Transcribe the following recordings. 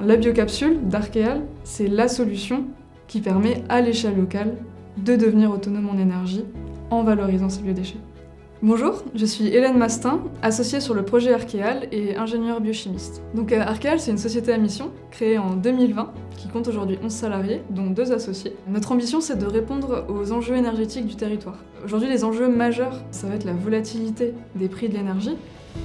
La biocapsule d'Arkeal, c'est la solution qui permet à l'échelle locale de devenir autonome en énergie en valorisant ses biodéchets. Bonjour, je suis Hélène Mastin, associée sur le projet Arkeal et ingénieure biochimiste. Arkeal, c'est une société à mission créée en 2020 qui compte aujourd'hui 11 salariés, dont 2 associés. Notre ambition, c'est de répondre aux enjeux énergétiques du territoire. Aujourd'hui, les enjeux majeurs, ça va être la volatilité des prix de l'énergie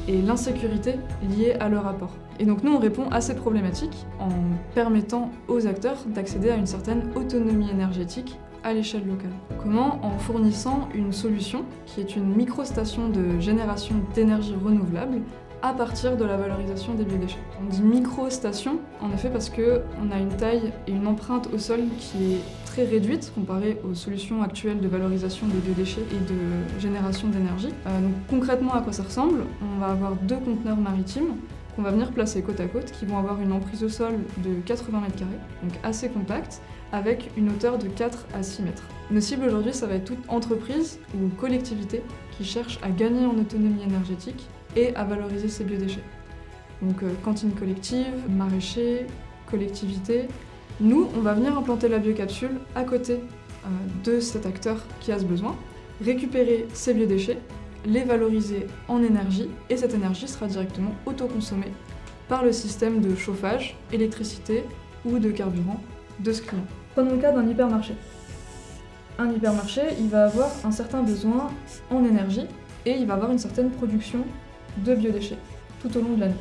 et l'insécurité liée à leur apport. Et donc nous, on répond à ces problématiques en permettant aux acteurs d'accéder à une certaine autonomie énergétique à l'échelle locale. Comment ? En fournissant une solution qui est une microstation de génération d'énergie renouvelable à partir de la valorisation des biodéchets. On dit microstation en effet parce qu'on a une taille et une empreinte au sol qui est très réduite comparée aux solutions actuelles de valorisation des biodéchets et de génération d'énergie. Donc concrètement à quoi ça ressemble ? On va avoir 2 conteneurs maritimes qu'on va venir placer côte à côte, qui vont avoir une emprise au sol de 80 m², donc assez compacte, avec une hauteur de 4 à 6 mètres. Nos cibles aujourd'hui, ça va être toute entreprise ou collectivité qui cherche à gagner en autonomie énergétique et à valoriser ses biodéchets. Donc cantine collective, maraîchers, collectivité. Nous, on va venir implanter la biocapsule à côté de cet acteur qui a ce besoin, récupérer ses biodéchets, les valoriser en énergie, et cette énergie sera directement autoconsommée par le système de chauffage, électricité ou de carburant de ce client. Prenons le cas d'un hypermarché. Un hypermarché, il va avoir un certain besoin en énergie et il va avoir une certaine production de biodéchets tout au long de l'année.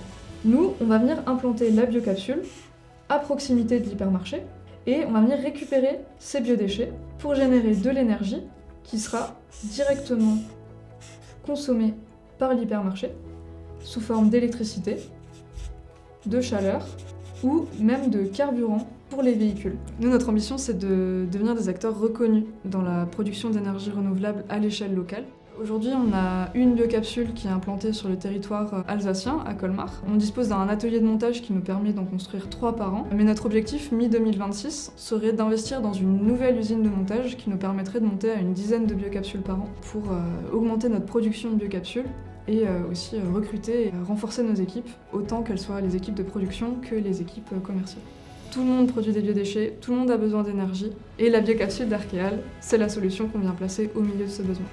Nous, on va venir implanter la biocapsule à proximité de l'hypermarché et on va venir récupérer ces biodéchets pour générer de l'énergie qui sera directement consommée par l'hypermarché sous forme d'électricité, de chaleur ou même de carburant pour les véhicules. Nous, notre ambition, c'est de devenir des acteurs reconnus dans la production d'énergie renouvelable à l'échelle locale. Aujourd'hui, on a une biocapsule qui est implantée sur le territoire alsacien, à Colmar. On dispose d'un atelier de montage qui nous permet d'en construire 3 par an. Mais notre objectif, mi-2026, serait d'investir dans une nouvelle usine de montage qui nous permettrait de monter à une dizaine de biocapsules par an pour augmenter notre production de biocapsules et aussi recruter et renforcer nos équipes, autant qu'elles soient les équipes de production que les équipes commerciales. Tout le monde produit des biodéchets, tout le monde a besoin d'énergie, et la biocapsule d'Arkeal, c'est la solution qu'on vient placer au milieu de ce besoin.